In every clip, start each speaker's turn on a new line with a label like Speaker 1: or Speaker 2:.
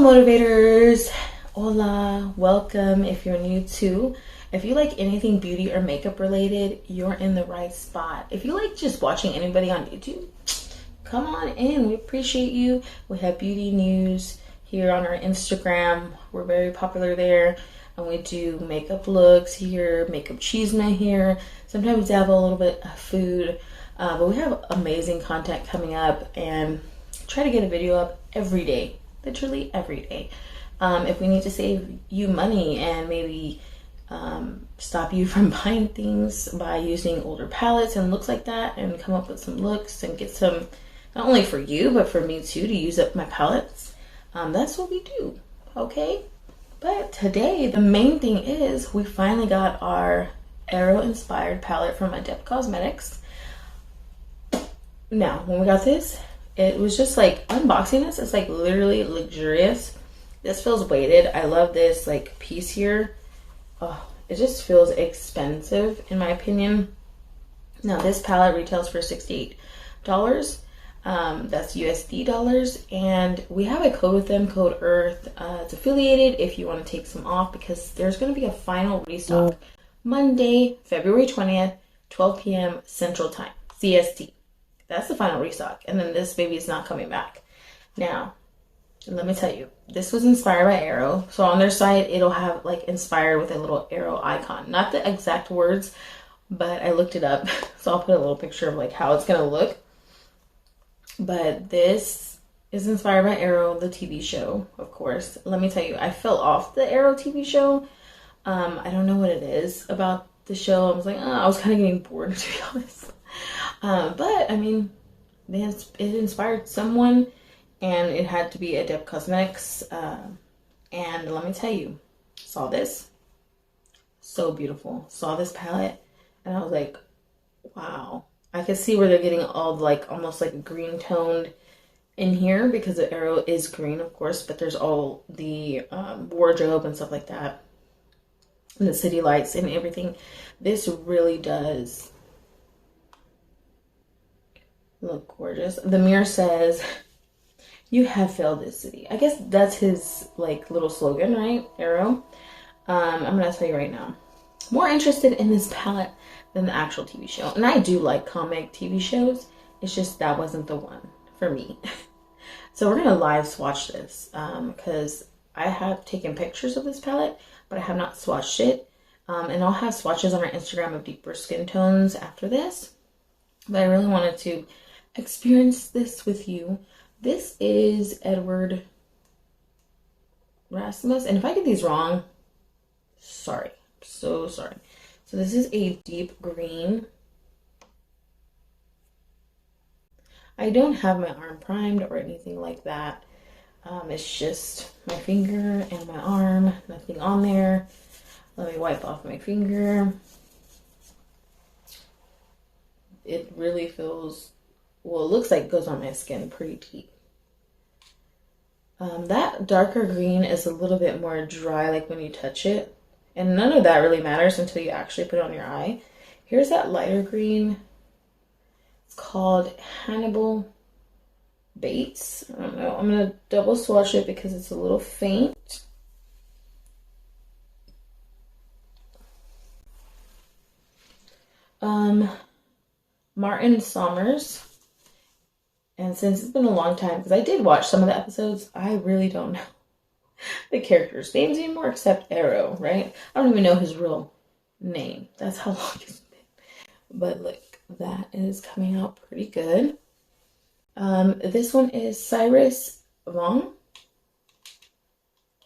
Speaker 1: motivators, hola, welcome. If you're new too, if you like anything beauty or makeup related, you're in the right spot. If you like just watching anybody on YouTube, come on in. We appreciate you. We have beauty news here on our Instagram. We're very popular there, and we do makeup looks here, makeup chisme here. Sometimes we have a little bit of food, but we have amazing content coming up, and try to get a video up every day. Literally every day. If we need to save you money and maybe stop you from buying things by using older palettes and looks like that, and come up with some looks and get some, not only for you but for me too, to use up my palettes, that's what we do, okay? But today the main thing is we finally got our Arrow inspired palette from Adept Cosmetics. Now when we got this, it was just like unboxing this. It's like literally luxurious. This feels weighted. I love this like piece here. Oh, it just feels expensive in my opinion. Now this palette retails for $68. That's USD dollars, and we have a code with them, code Earth. It's affiliated if you want to take some off, because there's going to be a final restock Monday, February 20th, 12 p.m. Central Time, CST. That's the final restock, and then this baby is not coming back. Now, let me tell you, this was inspired by Arrow. So on their site, it'll have like inspired with a little arrow icon. Not the exact words, but I looked it up. So I'll put a little picture of like how it's gonna look. But this is inspired by Arrow, the TV show, of course. Let me tell you, I fell off the Arrow TV show. I don't know what it is about the show. I was like, I was kind of getting bored, to be honest. But I mean, it inspired someone, and it had to be Adept Cosmetics. And let me tell you, saw this, so beautiful. Saw this palette, and I was like, wow. I could see where they're getting all like almost like green toned in here, because the Arrow is green, of course, but there's all the wardrobe and stuff like that, and the city lights and everything. This really does look gorgeous. The mirror says, "You have failed this city." I guess that's his like little slogan, right? Arrow. I'm gonna tell you right now, more interested in this palette than the actual TV show. And I do like comic TV shows. It's just that wasn't the one for me. So we're gonna live swatch this, because I have taken pictures of this palette, but I have not swatched it. And I'll have swatches on our Instagram of deeper skin tones after this. But I really wanted to experience this with you. This is Edward Rasmus, and if I get these wrong, sorry, so sorry. So this is a deep green. I don't have my arm primed or anything like that. It's just my finger and my arm, nothing on there. Let me wipe off my finger. It really feels, well, it looks like it goes on my skin pretty deep. That darker green is a little bit more dry, like when you touch it. And none of that really matters until you actually put it on your eye. Here's that lighter green. It's called Hannibal Bates. I don't know. I'm going to double swatch it because it's a little faint. Martin Sommers. And since it's been a long time, because I did watch some of the episodes, I really don't know the characters' names anymore, except Arrow, right? I don't even know his real name. That's how long it's been. But look, that is coming out pretty good. This one is Cyrus Vaughn.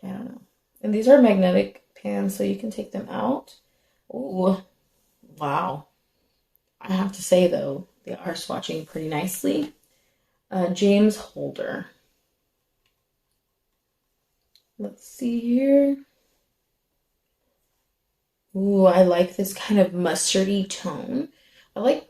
Speaker 1: I don't know. And these are magnetic pans, so you can take them out. Oh, wow. I have to say, though, they are swatching pretty nicely. James Holder. Let's see here. Ooh, I like this kind of mustardy tone. I like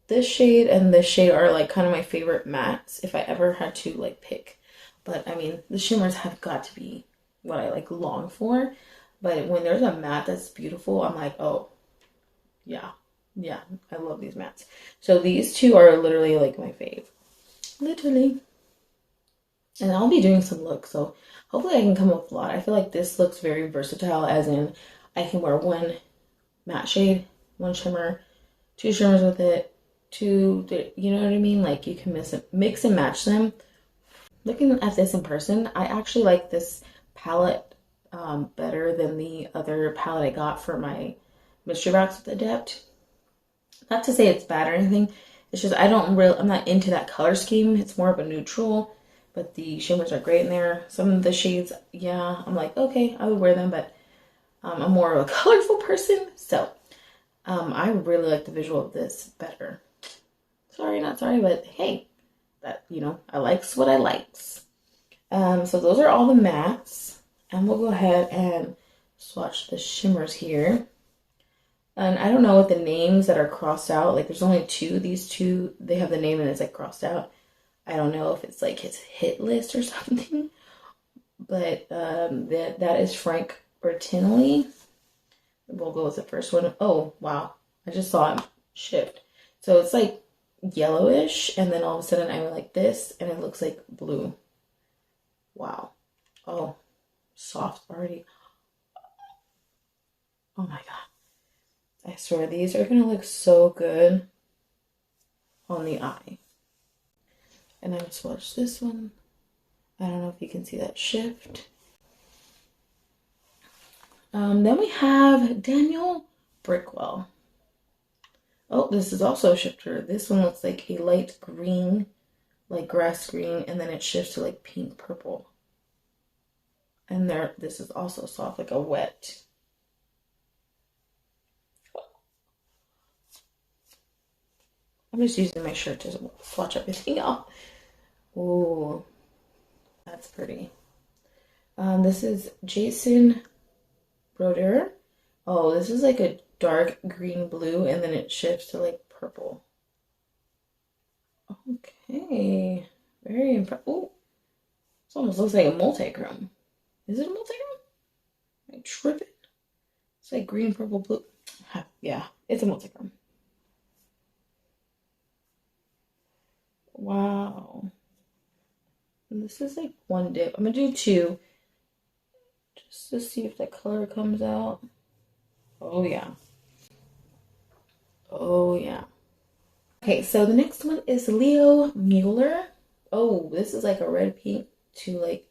Speaker 1: this shade and this shade are like kind of my favorite mattes if I ever had to like pick. But I mean, the shimmers have got to be what I like long for. But when there's a matte that's beautiful, I'm like, oh, yeah, I love these mattes. So these two are literally like my fave. Literally. And I'll be doing some looks, so hopefully I can come up with a lot. I feel like this looks very versatile, as in I can wear one matte shade, one shimmer, two shimmers with it, two, you know what I mean? Like you can mix and match them. Looking at this in person, I actually like this palette better than the other palette I got for my mystery box with Adept. Not to say it's bad or anything, it's just I'm not into that color scheme. It's more of a neutral, but the shimmers are great in there. Some of the shades, yeah, I'm like, okay, I would wear them, but I'm more of a colorful person, so I really like the visual of this better. Sorry, not sorry, but hey, that, you know, I likes what I likes. So those are all the mattes, and we'll go ahead and swatch the shimmers here. And I don't know what the names that are crossed out, like there's only two, these two, they have the name and it's like crossed out. I don't know if it's like his hit list or something, but that is Frank Bertinelli. We'll go with the first one. Oh, wow. I just saw him shift. So it's like yellowish, and then all of a sudden I went like this, and it looks like blue. Wow. Oh, soft already. Oh my God. I swear these are going to look so good on the eye. And I'm going to swatch this one. I don't know if you can see that shift. Then we have Daniel Brickwell. Oh, this is also a shifter. This one looks like a light green, like grass green, and then it shifts to like pink purple. And this is also soft, like a wet. I'm just using my shirt to swatch everything out. Ooh, that's pretty. This is Jason Broder. Oh, this is like a dark green blue, and then it shifts to like purple. Okay, very impressive. Oh, this almost looks like a multi-chrome. Is it a multi-chrome? Am I tripping? It's like green, purple, blue. Yeah, it's a multi-chrome. Wow. And this is like one dip. I'm gonna do two just to see if the color comes out. Oh yeah. Oh yeah. Okay, so the next one is Leo Mueller. Oh, this is like a red pink to like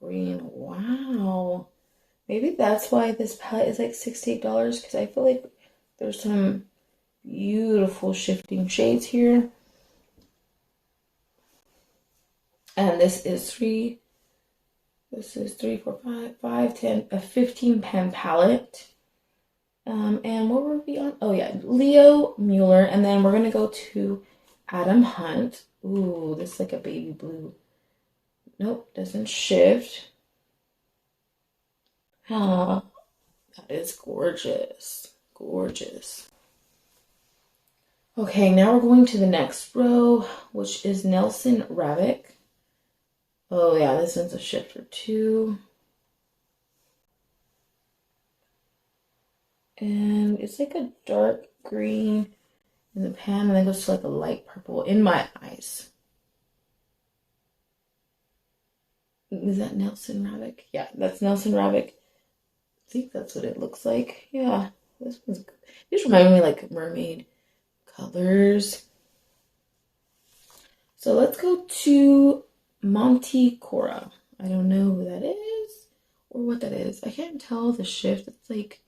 Speaker 1: green. Wow. Maybe that's why this palette is like $68, because I feel like there's some beautiful shifting shades here. And this is 3, 4, 5, 10, a 15 pen palette. And what were we on? Oh yeah, Leo Mueller. And then we're gonna go to Adam Hunt. Ooh, this is like a baby blue. Nope, doesn't shift. Ah, that is gorgeous. Gorgeous. Okay, now we're going to the next row, which is Nelson Ravick. Oh yeah, this one's a shifter too. And it's like a dark green in the pan, and then goes to like a light purple in my eyes. Is that Nelson Ravick? Yeah, that's Nelson Ravick. I think that's what it looks like. Yeah, this one's good. These remind me like mermaid colors. So let's go to Monty Cora. I don't know who that is or what that is. I can't tell the shift. It's like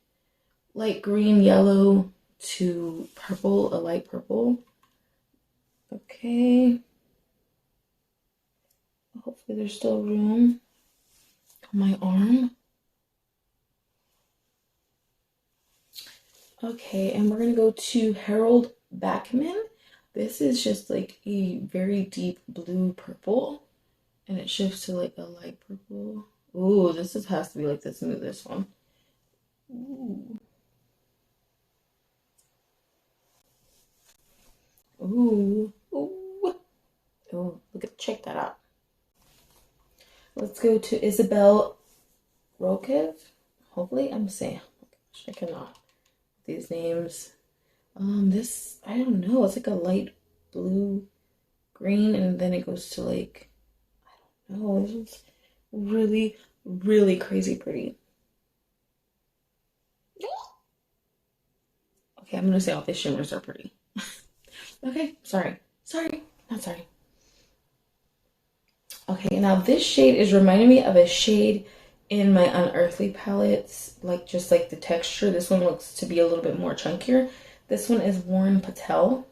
Speaker 1: light green, yellow to purple, a light purple. Okay. Hopefully there's still room on my arm. Okay, and we're gonna go to Harold Backman. This is just like a very deep blue purple, and it shifts to like a light purple. Ooh, has to be like the smoothest one. Ooh. Ooh. Ooh. Oh, check that out. Let's go to Isabel Rokev. Hopefully I'm saying, oh my gosh, I cannot. These names. This, I don't know, it's like a light blue green, and then it goes to like, I Oh, this one's really, really crazy pretty. Okay, I'm gonna say all these shimmers are pretty. Okay, sorry. Sorry, not sorry. Okay, now this shade is reminding me of a shade in my Unearthly palettes, like just like the texture. This one looks to be a little bit more chunkier. This one is Warren Patel.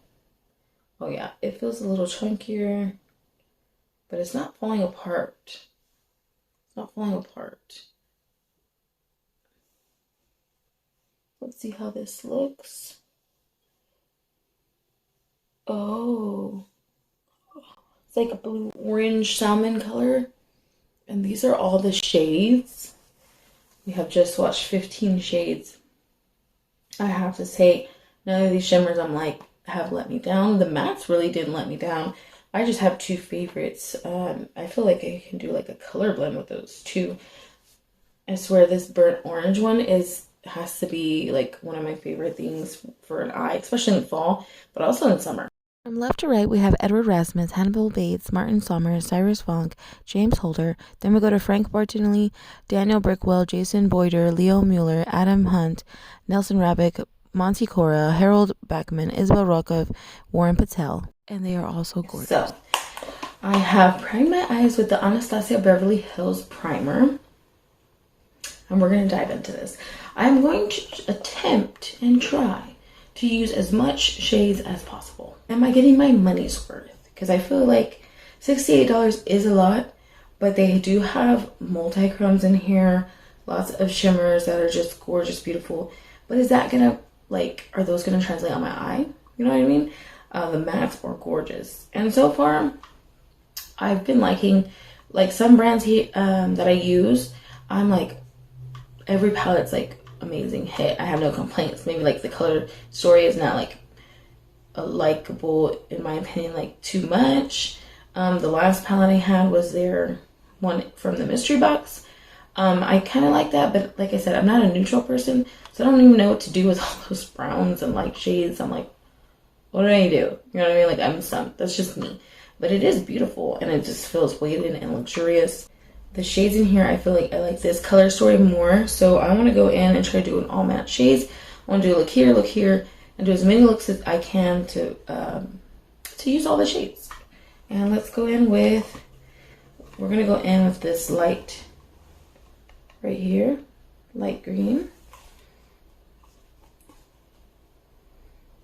Speaker 1: Oh yeah, it feels a little chunkier, but it's not falling apart. It's not falling apart. Let's see how this looks. Oh, it's like a blue orange salmon color. And these are all the shades. We have just swatched 15 shades. I have to say, none of these shimmers I'm like have let me down. The mattes really didn't let me down. I just have two favorites. I feel like I can do like a color blend with those two. I swear this burnt orange one has to be like one of my favorite things for an eye, especially in fall, but also in summer.
Speaker 2: From left to right, we have Edward Rasmus, Hannibal Bates, Martin Somers, Cyrus Funk, James Holder. Then we go to Frank Bartinelli, Daniel Brickwell, Jason Boyder, Leo Mueller, Adam Hunt, Nelson Rabick, Monty Cora, Harold Backman, Isabel Rokov, Warren Patel. And they are also gorgeous.
Speaker 1: So, I have primed my eyes with the Anastasia Beverly Hills Primer. And we're going to dive into this. I'm going to attempt and try to use as much shades as possible. Am I getting my money's worth? Because I feel like $68 is a lot, but they do have multi-chromes in here, lots of shimmers that are just gorgeous, beautiful. But is that gonna, like, are those gonna translate on my eye? You know what I mean? The mattes are gorgeous. And so far, I've been liking, like, some brands that I use, I'm like, every palette's like amazing hit. I have no complaints. Maybe like the color story is not like a likable, in my opinion, like too much. The last palette I had was their one from the mystery box. I kind of like that, but like I said, I'm not a neutral person, so I don't even know what to do with all those browns and like shades. I'm like, what do I do? You know what I mean? Like, I'm stumped. That's just me. But it is beautiful, and it just feels weighted and luxurious. The shades in here, I feel like I like this color story more, so I want to go in and try doing all matte shades. I want to do a look here, and do as many looks as I can to use all the shades. And let's go in with, we're going to go in with this light right here, light green,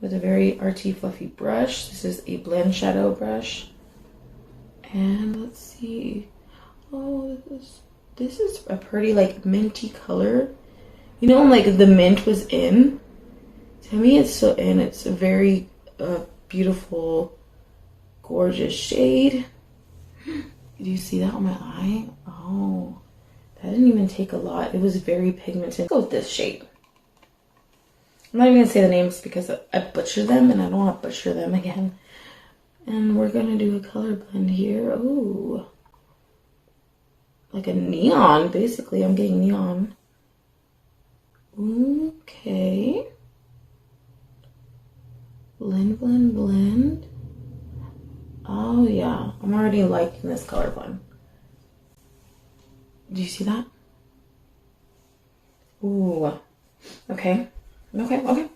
Speaker 1: with a very arty, fluffy brush. This is a blend shadow brush. And let's see. Oh, this is a pretty like minty color. You know when like the mint was in? To me it's still in. It's a very beautiful, gorgeous shade. Do you see that on my eye? Oh, that didn't even take a lot. It was very pigmented. Let's go with this shade. I'm not even gonna say the names because I butchered them and I don't want to butcher them again. And we're gonna do a color blend here. Ooh. Like a neon, basically. I'm getting neon. Okay. Blend, blend, blend. Oh yeah, I'm already liking this color blend. Do you see that? Ooh. Okay. Okay.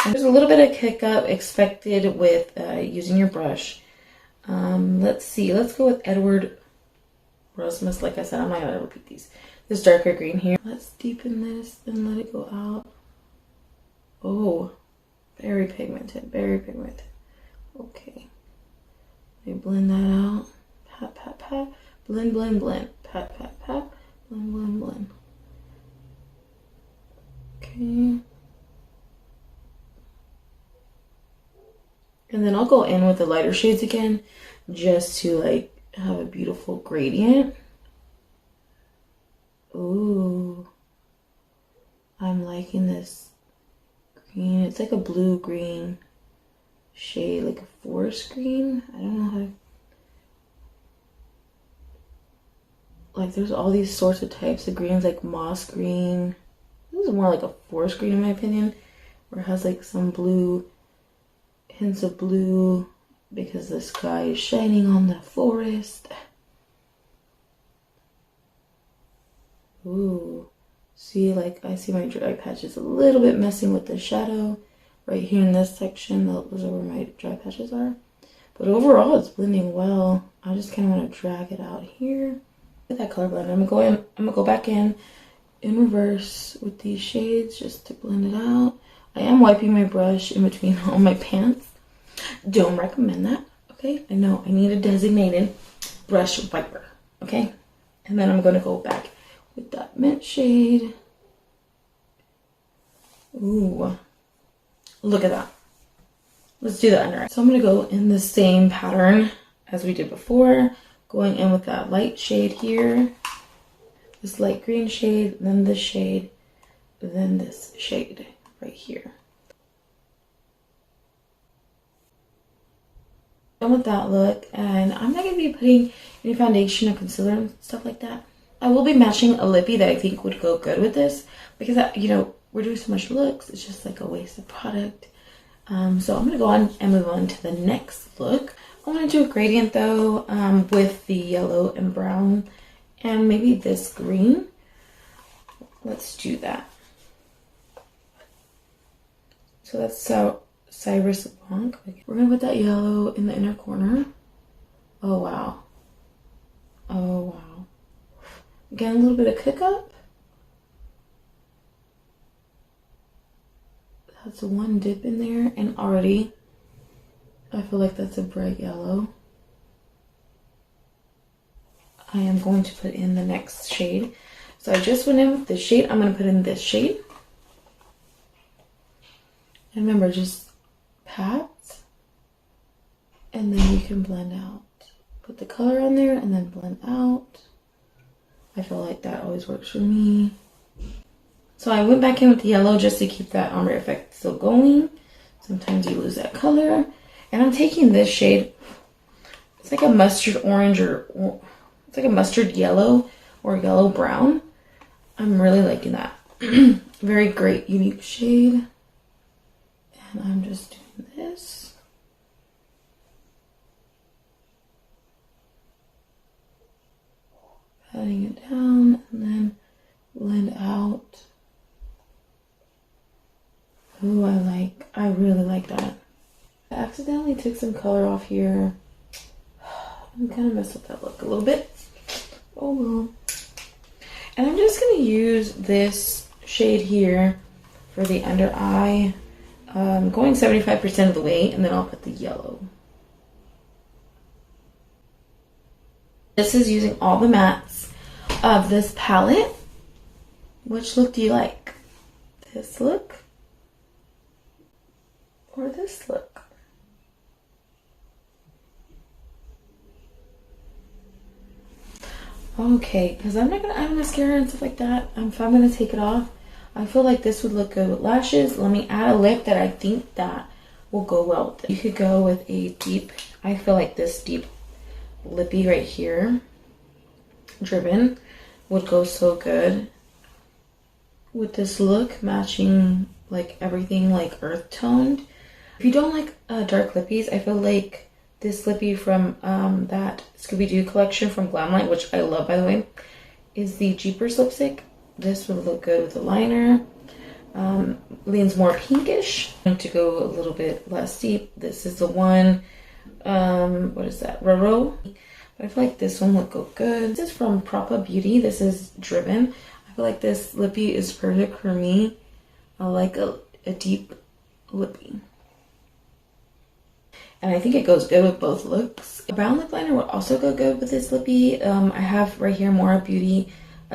Speaker 1: There's a little bit of kick up expected with using your brush. Let's see. Let's go with Edward Rasmus. Like I said, I'm not gonna repeat these. This darker green here. Let's deepen this and let it go out. Oh, very pigmented, very pigmented. Okay. Let me blend that out. Pat, pat, pat. Blend, blend, blend. Pat, pat, pat. Blend, blend, blend. Okay. And then I'll go in with the lighter shades again, just to like have a beautiful gradient. Ooh, I'm liking this green. It's like a blue-green shade, like a forest green. I don't know how to... Like, there's all these sorts of types of greens, like moss green. This is more like a forest green in my opinion, where it has like some blue, hints of blue, because the sky is shining on the forest. Ooh, see, like I see my dry patches a little bit messing with the shadow right here in this section. Those are where my dry patches are. But overall, it's blending well. I just kind of want to drag it out here. Look at that color blend. I'm gonna go back in reverse with these shades just to blend it out. I am wiping my brush in between all my pants. Don't recommend that, okay? I know I need a designated brush wiper, okay? And then I'm gonna go back with that mint shade. Ooh, look at that. Let's do the under eye. So I'm gonna go in the same pattern as we did before, going in with that light shade here, this light green shade, then this shade, then this shade right here. Done with that look, and I'm not gonna be putting any foundation or concealer and stuff like that. I will be matching a lippy that I think would go good with this because, you know, we're doing so much looks. It's just like a waste of product. So I'm gonna go on and move on to the next look. I want to do a gradient though, with the yellow and brown and maybe this green. Let's do that. So that's Cyrus Blanc. We're gonna put that yellow in the inner corner. Oh wow. Oh wow. Again, a little bit of cook up. That's one dip in there, and already I feel like that's a bright yellow. I am going to put in the next shade. So I just went in with this shade. I'm going to put in this shade. And remember, just pat, and then you can blend out. Put the color on there and then blend out. I feel like that always works for me. So I went back in with the yellow just to keep that ombre effect still going. Sometimes you lose that color. And I'm taking this shade. It's like a mustard orange or it's like a mustard yellow or yellow brown. I'm really liking that. Very great, unique shade. And I'm just doing this. Patting it down and then blend out. Ooh, I really like that. I accidentally took some color off here. I'm kind of messed with that look a little bit. Oh well. And I'm just going to use this shade here for the under eye. Going 75% of the way, and then I'll put the yellow. This is using all the mattes of this palette. Which look do you like? This look? Or this look? Okay, because I'm not gonna add mascara and stuff like that. If I'm gonna take it off, I feel like this would look good with lashes. Let me add a lip that I think that will go well with it. You could go with a deep, I feel like this deep lippy right here, Driven, would go so good with this look, matching like everything like earth toned. If you don't like dark lippies, I feel like this lippy from that Scooby-Doo collection from Glamlight, which I love by the way, is the Jeepers lipstick. This would look good with the liner. Leans more pinkish. To go a little bit less deep, this is the one, what is that, Roro? But I feel like this one would go good. This is from Propa Beauty. This is Driven. I feel like this lippy is perfect for me. I like a deep lippy. And I think it goes good with both looks. A brown lip liner would also go good with this lippy. I have right here Mora Beauty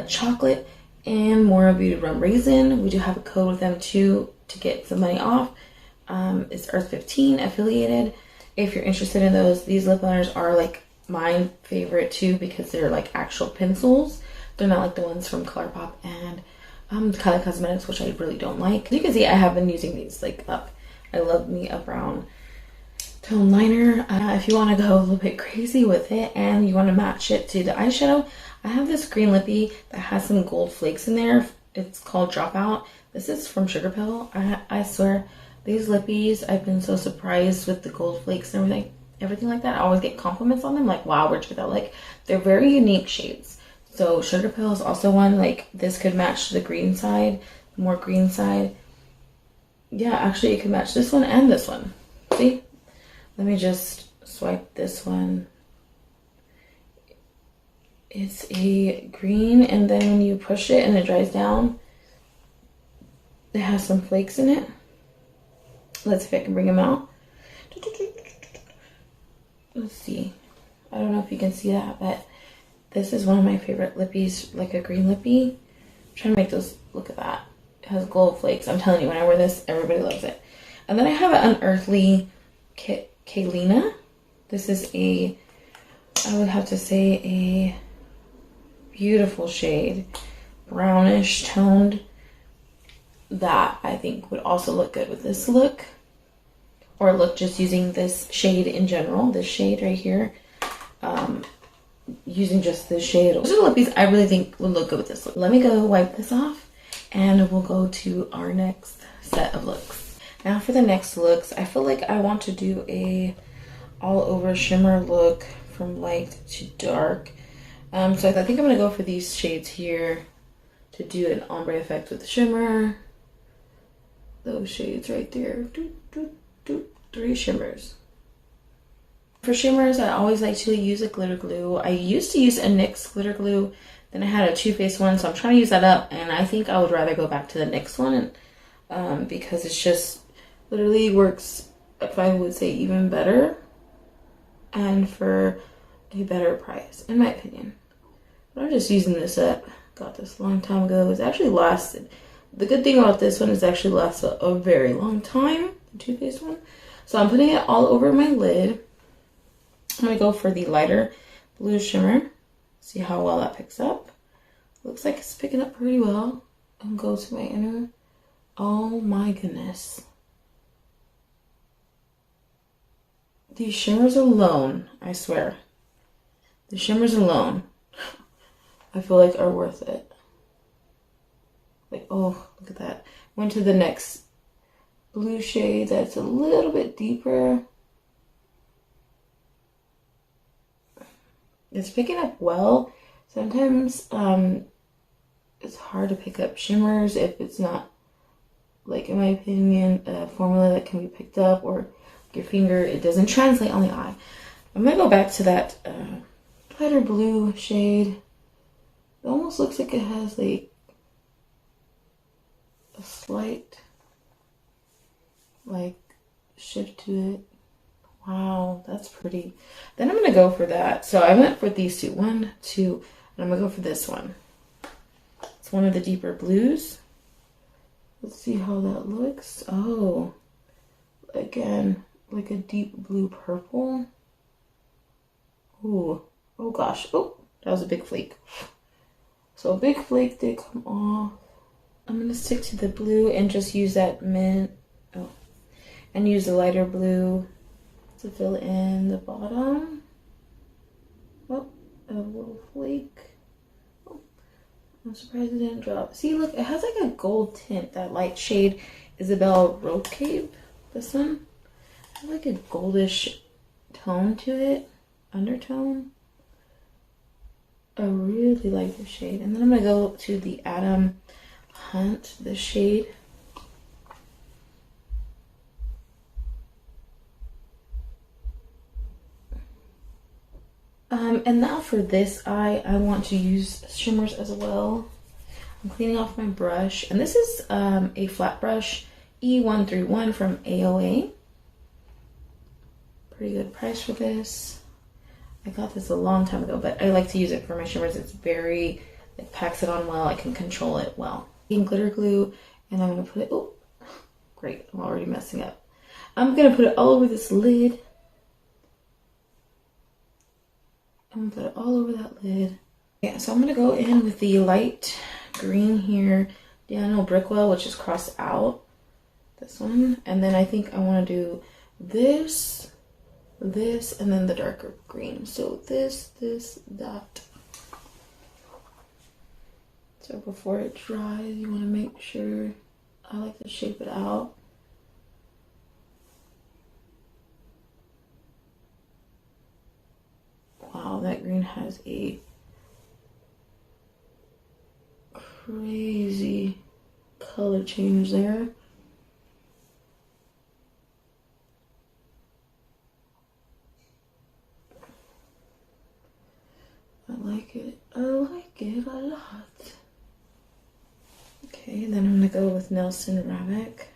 Speaker 1: chocolate and Mora Beauty rum raisin. We do have a code with them too to get some money off. It's Earth 15 affiliated. If you're interested in those, these lip liners are like my favorite too because they're like actual pencils. They're not like the ones from ColourPop and Kylie Cosmetics, which I really don't like. As you can see, I have been using these like up. I love me a brown tone liner. If you want to go a little bit crazy with it and you want to match it to the eyeshadow, I have this green lippy that has some gold flakes in there. It's called Dropout. This is from Sugar Pill. I swear, these lippies, I've been so surprised with the gold flakes and everything like that. I always get compliments on them, like, wow, where'd you get that? Like, they're very unique shades. So Sugar Pill is also one, like this could match the green side, more green side. Yeah, actually it could match this one and this one. See? Let me just swipe this one. It's a green, and then when you push it and it dries down, it has some flakes in it. Let's see if I can bring them out. Let's see. I don't know if you can see that, but this is one of my favorite lippies, like a green lippy. I'm trying to make those, look at that. It has gold flakes. I'm telling you, when I wear this, everybody loves it. And then I have an Unearthly Kalina. This is a, I would have to say, a beautiful shade. Brownish toned. That I think would also look good with this look. Or look just using this shade in general. This shade right here. Using just this shade. Those are the lippies I really think would look good with this look. Let me go wipe this off and we'll go to our next set of looks. Now for the next looks, I feel like I want to do a all over shimmer look from light to dark. So I think I'm gonna go for these shades here to do an ombre effect with the shimmer. Those shades right there. 3 shimmers. For shimmers, I always like to use a glitter glue. I used to use a NYX glitter glue, then I had a Too Faced one, so I'm trying to use that up, and I think I would rather go back to the NYX one because it's just literally works, if I would say, even better and for a better price, in my opinion. But I'm just using this up. Got this a long time ago. It's actually lasted. The good thing about this one is actually lasted a very long time, the Too Faced one. So I'm putting it all over my lid. I'm going to go for the lighter blue shimmer. See how well that picks up. Looks like it's picking up pretty well. And go to my inner. Oh my goodness. These shimmers alone, I swear. The shimmers alone, I feel like are worth it. Like, oh, look at that. Went to the next blue shade that's a little bit deeper. It's picking up well. Sometimes it's hard to pick up shimmers if it's not, like in my opinion, a formula that can be picked up, or your finger, it doesn't translate on the eye. I'm gonna go back to that lighter blue shade. It almost looks like it has like a slight like shift to it. Wow, that's pretty. Then I'm gonna go for that. So I went for these two, 1, 2, and I'm gonna go for this one. It's one of the deeper blues. Let's see how that looks. Oh, again, like a deep blue purple. Ooh, oh gosh, oh, that was a big flake. So a big flake did come off. I'm gonna stick to the blue and just use that mint, and use the lighter blue to fill in the bottom. Oh, a little flake. Oh, I'm surprised it didn't drop. See, look, it has like a gold tint. That light shade, Isabelle Road Cape, this one. It has like a goldish tone to it, undertone. I really like this shade. And then I'm gonna go to the Adam Hunt, this shade. And now for this eye, I want to use shimmers as well. I'm cleaning off my brush, and this is a flat brush, E131 from AOA. Pretty good price for this. I got this a long time ago, but I like to use it for my shimmers. It's very, it packs it on well. I can control it well. And glitter glue, and I'm gonna put it, oh, great, I'm already messing up. I'm gonna put it all over this lid. I'm gonna put it all over that lid. Yeah, so I'm gonna go in with the light green here, Daniel Brickwell, which is crossed out, this one. And then I think I wanna do this, and then the darker green. So this, that. So before it dries, you wanna make sure, I like to shape it out. Wow, that green has a crazy color change there. I like it. I like it a lot. Okay, then I'm gonna go with Nelson Ravick.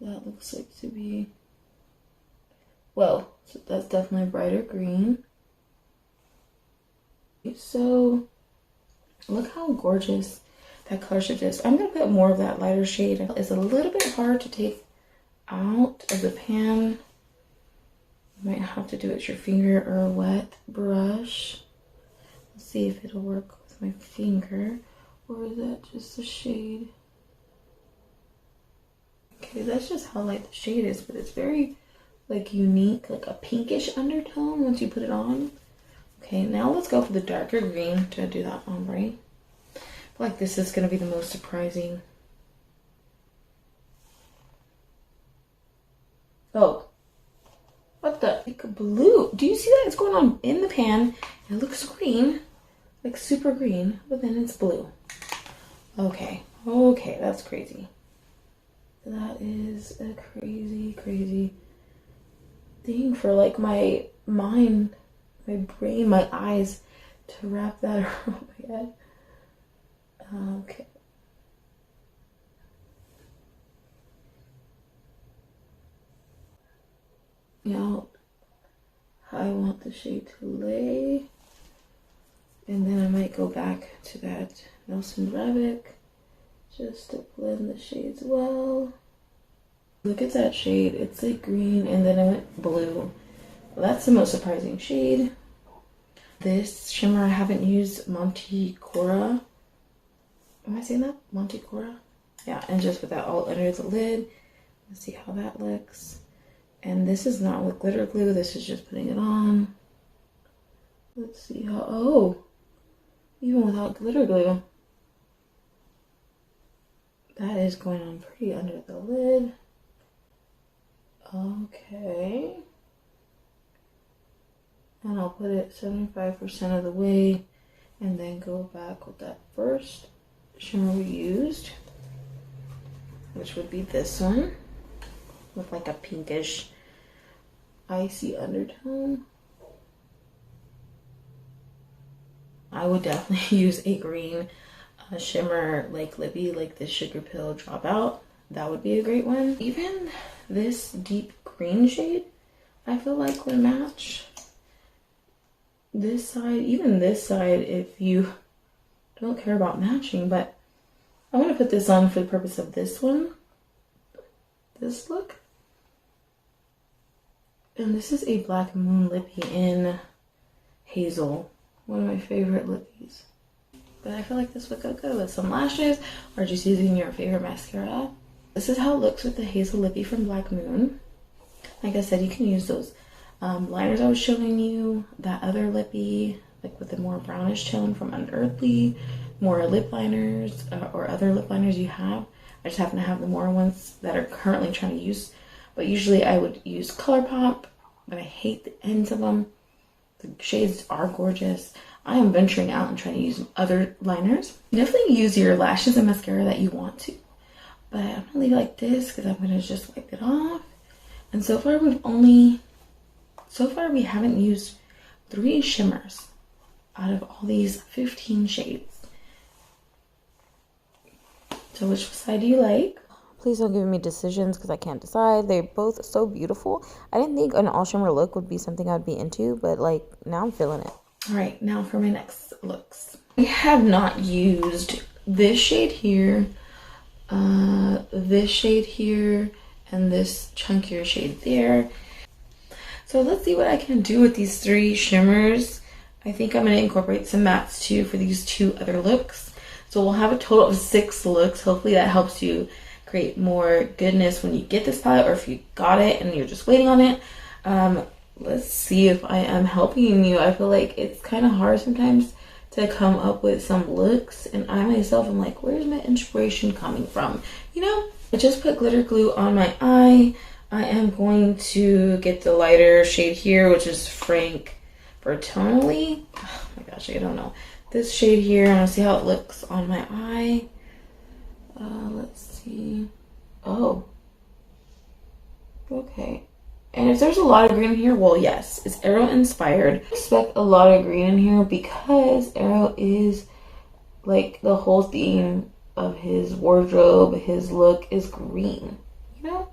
Speaker 1: That looks like to be, well, so that's definitely brighter green. So look how gorgeous that color shift is. I'm gonna put more of that lighter shade. It's a little bit hard to take out of the pan. You might have to do it with your finger or a wet brush. Let's see if it'll work with my finger, or is that just the shade? Okay, that's just how light the shade is, but it's very like unique, like a pinkish undertone once you put it on. Okay, now let's go for the darker green to do that ombre. I feel like this is gonna be the most surprising. Oh, what the like blue? Do you see that? It's going on in the pan. It looks green, like super green, but then it's blue. Okay, okay, that's crazy. That is a crazy, crazy thing for like my mind, my brain, my eyes to wrap that around my head. Okay. Now, I want the shade to lay. And then I might go back to that Nelson Ravick just to blend the shades well. Look at that shade. It's like green and then I went blue. Well, that's the most surprising shade. This shimmer I haven't used, Manticora. Am I saying that? Manticora? Yeah, and just with that all under the lid. Let's see how that looks. And this is not with glitter glue. This is just putting it on. Let's see how, oh, even without glitter glue, that is going on pretty under the lid. Okay. And I'll put it 75% of the way and then go back with that first shimmer we used, which would be this one with like a pinkish icy undertone. I would definitely use a green shimmer like lippy, like the Sugar Pill Dropout. That would be a great one. Even this deep green shade I feel like would match this side, even this side if you don't care about matching, but I'm going to put this on for the purpose of this one, this look. And this is a Black Moon lippy in Hazel, one of my favorite lippies. But I feel like this would go good with some lashes or just using your favorite mascara. This is how it looks with the Hazel lippy from Black Moon. Like I said, you can use those liners I was showing you, that other lippy, like with the more brownish tone from Unearthly, more lip liners or other lip liners you have. I just happen to have the more ones that are currently trying to use. But usually I would use ColourPop, but I hate the ends of them. The shades are gorgeous. I am venturing out and trying to use other liners. Definitely use your lashes and mascara that you want to. But I'm going to leave it like this because I'm going to just wipe it off. And so far we haven't used 3 shimmers out of all these 15 shades. So which side do you like?
Speaker 2: Please don't give me decisions because I can't decide. They're both so beautiful. I didn't think an all shimmer look would be something I'd be into, but like now I'm feeling it.
Speaker 1: All right, now for my next looks. I have not used this shade here, this shade here, and this chunkier shade there. So let's see what I can do with these 3 shimmers. I think I'm going to incorporate some mattes too for these 2 other looks. So we'll have a total of 6 looks. Hopefully that helps you create more goodness when you get this palette, or if you got it and you're just waiting on it. Let's see if I am helping you. I feel like it's kind of hard sometimes to come up with some looks, and I myself am like, where's my inspiration coming from? You know, I just put glitter glue on my eye. I am going to get the lighter shade here, which is Frank Bertolli. Oh my gosh, I don't know. this shade here. I want to see how it looks on my eye. Let's see. Oh. Okay. And if there's a lot of green here, well, yes, it's Arrow inspired. I expect a lot of green in here because Arrow is like the whole theme of his wardrobe, his look is green, you know?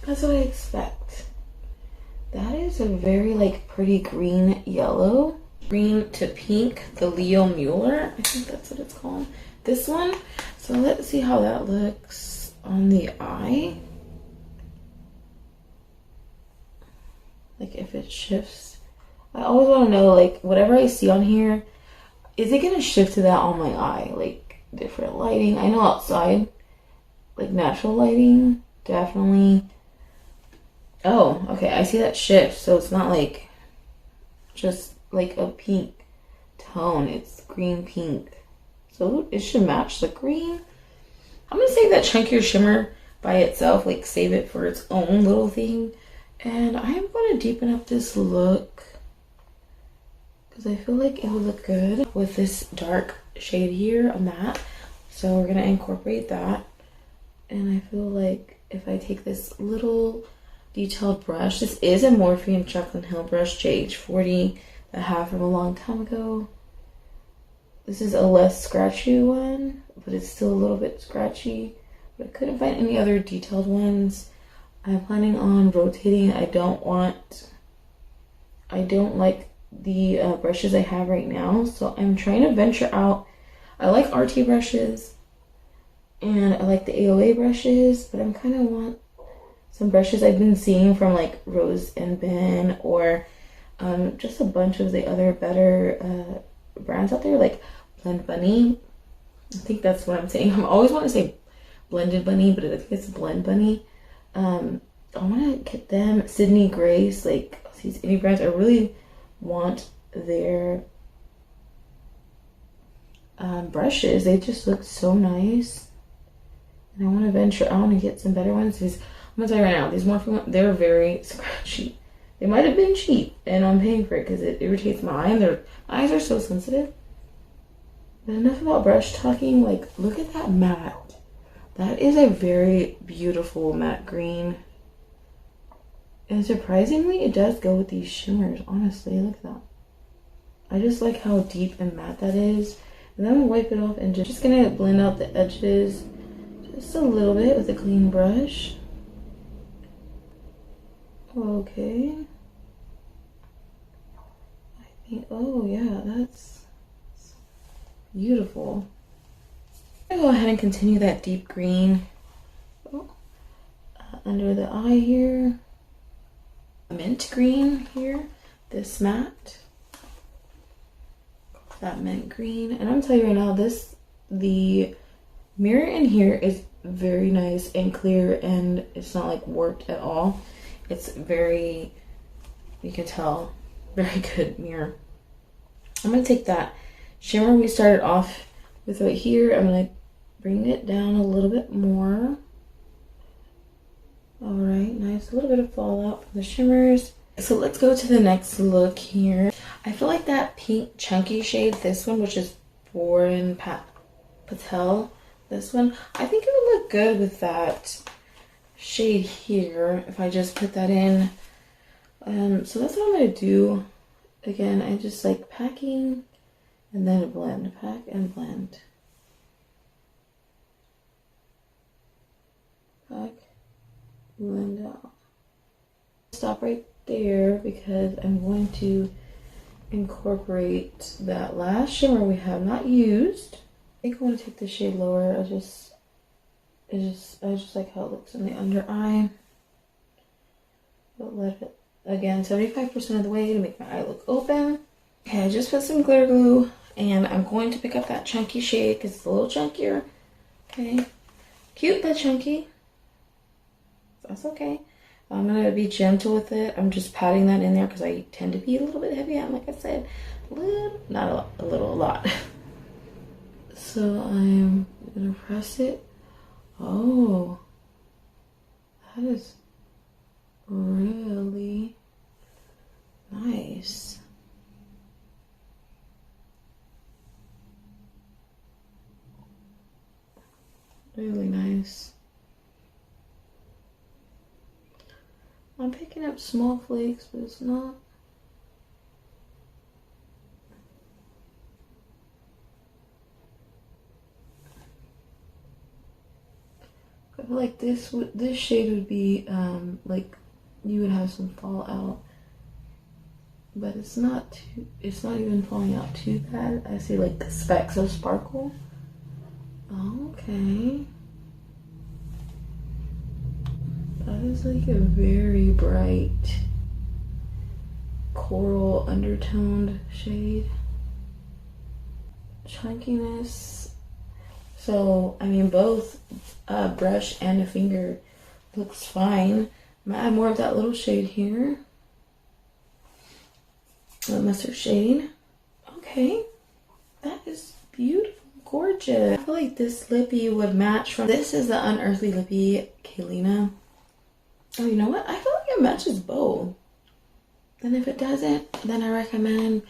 Speaker 1: That's what I expect. That is a very like pretty green yellow. Green to pink, the Leo Mueller. I think that's what it's called. This one. So let's see how that looks on the eye. Like if it shifts. I always want to know, like, whatever I see on here, is it gonna shift to that on my eye? Like different lighting. I know outside, like natural lighting, definitely. Oh, okay, I see that shift. So it's not like just like a pink tone. It's green pink. So it should match the green. I'm gonna save that chunkier shimmer by itself, like save it for its own little thing. And I'm gonna deepen up this look because I feel like it would look good with this dark shade here, a matte. So we're gonna incorporate that. And I feel like if I take this little detailed brush, this is a Morphe and Jaclyn Hill brush, JH40, that I have from a long time ago. This is a less scratchy one, but it's still a little bit scratchy. But I couldn't find any other detailed ones. I'm planning on rotating. I don't like the brushes I have right now, so I'm trying to venture out. I like RT brushes and I like the AOA brushes, but I'm kind of want some brushes I've been seeing from like Rose and Ben, or just a bunch of the other better brands out there, like Blend Bunny. I think that's what I'm saying. I always want to say Blended Bunny, but I think it's Blend Bunny. I want to get them, Sydney Grace, like these indie brands. I really want their brushes. They just look so nice, and I want to venture out and get some better ones. Because I'm gonna tell you right now, these Morphe ones, they're very scratchy. They might have been cheap, and I'm paying for it because it irritates my eye, and my eyes are so sensitive. But enough about brush talking. Like, look at that matte. That is a very beautiful matte green. And surprisingly, it does go with these shimmers. Honestly, look at that. I just like how deep and matte that is. And then I'm gonna wipe it off and just gonna blend out the edges just a little bit with a clean brush. Okay. I think, oh yeah, that's beautiful. I'm gonna go ahead and continue that deep green under the eye here. Mint green here, this matte, that mint green. And I'm telling you right now, the mirror in here is very nice and clear, and it's not like warped at all. It's very, you can tell, very good mirror. I'm gonna take that shimmer we started off with right here. I'm gonna bring it down a little bit more. All right, nice, a little bit of fallout from the shimmers. So let's go to the next look here. I feel like that pink chunky shade, this one, which is Foreign Patel, this one, I think it would look good with that shade here if I just put that in. So that's what I'm gonna do. Again, I just like packing and then blend, pack and blend. Pack, blend out. Stop right there because I'm going to incorporate that last shimmer we have not used. I think I want to take the shade lower. I just like how it looks in the under eye. But let it, again, 75% of the way to make my eye look open. Okay, I just put some glitter glue and I'm going to pick up that chunky shade because it's a little chunkier. Okay, cute but chunky. That's okay. I'm gonna be gentle with it. I'm just patting that in there because I tend to be a little bit heavy on, like I said, a lot. So I'm gonna press it. Oh, that is really nice. Really nice. I'm picking up small flakes, but it's not. I feel like this shade would be like you would have some fallout, but it's not even falling out too bad. I see like specks of sparkle. Okay, that is like a very bright coral undertoned shade. Chunkiness. So I mean, both brush and a finger looks fine. I'm gonna add more of that little shade here. Mustard shade. Okay, that is beautiful, gorgeous. I feel like this lippy would match from. This is the Unearthly Lippy Kalina. Oh, you know what? I feel like it matches both. And if it doesn't, then I recommend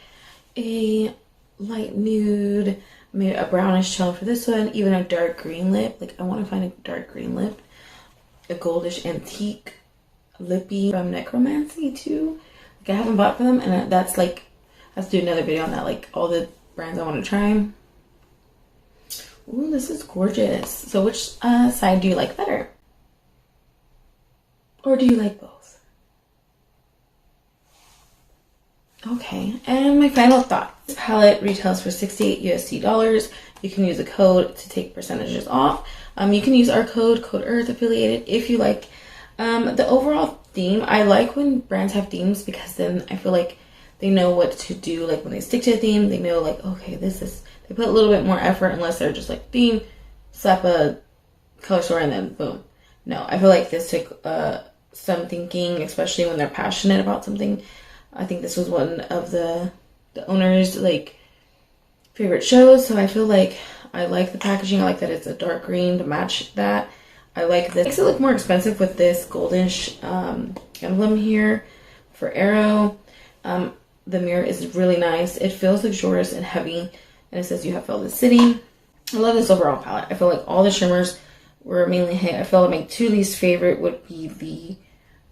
Speaker 1: a light nude, maybe a brownish tone for this one, even a dark green lip. Like I want to find a dark green lip, a goldish antique lippy from Necromancy too. Like I haven't bought for them, and that's like, I have to do another video on that, like all the brands I want to try. Ooh, this is gorgeous. So which side do you like better? Or do you like both? Okay, and my final thought. This palette retails for $68 USD. You can use a code to take percentages off. You can use our code Earth affiliated if you like. The overall theme, I like when brands have themes because then I feel like they know what to do. Like when they stick to a theme, they know like, okay, they put a little bit more effort unless they're just like theme, slap a color story and then boom. No, I feel like this took some thinking, especially when they're passionate about something. I think this was one of the owner's like favorite shows, so I feel like I like the packaging. I like that it's a dark green to match that. I like this. It makes it look more expensive with this goldish emblem here for Arrow. The mirror is really nice. It feels luxurious and heavy, and it says you have felt the city. I love this overall palette. I feel like all the shimmers were mainly hit. I feel like my two least favorite would be the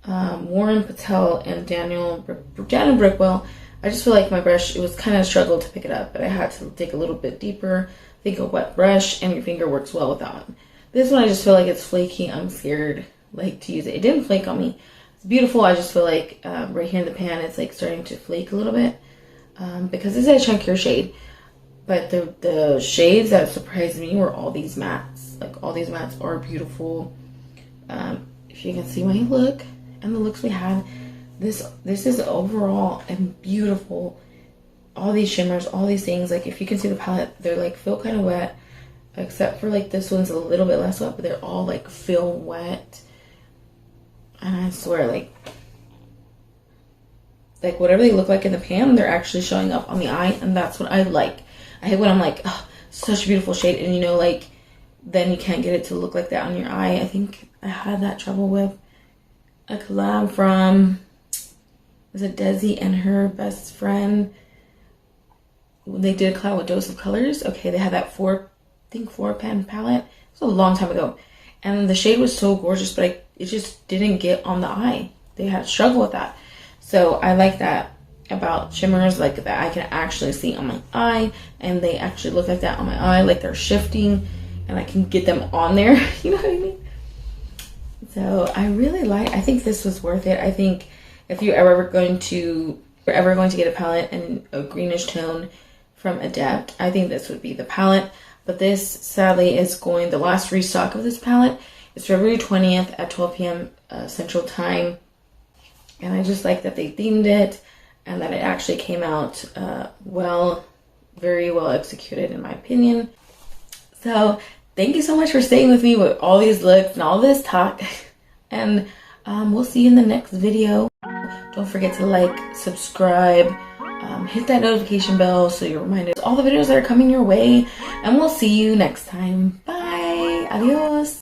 Speaker 1: Warren Patel and Daniel Brickwell. I just feel like my brush, it was kind of struggled to pick it up, but I had to dig a little bit deeper. I think a wet brush and your finger works well with that one. This one I just feel like it's flaky. I'm scared like to use it. It didn't flake on me. It's beautiful. I just feel like right here in the pan it's like starting to flake a little bit because this is a chunkier shade. But the shades that surprised me were all these mattes. Like all these mattes are beautiful. If you can see my look and the looks we have, this is overall and beautiful. All these shimmers, all these things, like if you can see the palette, they're like feel kind of wet, except for like this one's a little bit less wet, but they're all like feel wet. And I swear, like whatever they look like in the pan, they're actually showing up on the eye, and that's what I like. I hate when I'm like, oh, such a beautiful shade, and you know, like then you can't get it to look like that on your eye. I think I had that trouble with a collab from, was it Desi and her best friend? They did a collab with Dose of Colors. Okay, they had that four pan palette. It was a long time ago, and the shade was so gorgeous, but it just didn't get on the eye. They had struggle with that. So I like that about shimmers, like that I can actually see on my eye, and they actually look like that on my eye, like they're shifting, and I can get them on there. You know what I mean? So I really I think this was worth it. I think if you're ever going to get a palette in a greenish tone from Adept, I think this would be the palette. But this sadly is the last restock of this palette is February 20th at 12 p.m. Central Time. And I just like that they themed it and that it actually came out very well executed in my opinion. So thank you so much for staying with me with all these looks and all this talk. And we'll see you in the next video. Don't forget to like, subscribe, hit that notification bell so you're reminded of all the videos that are coming your way. And we'll see you next time. Bye. Adios.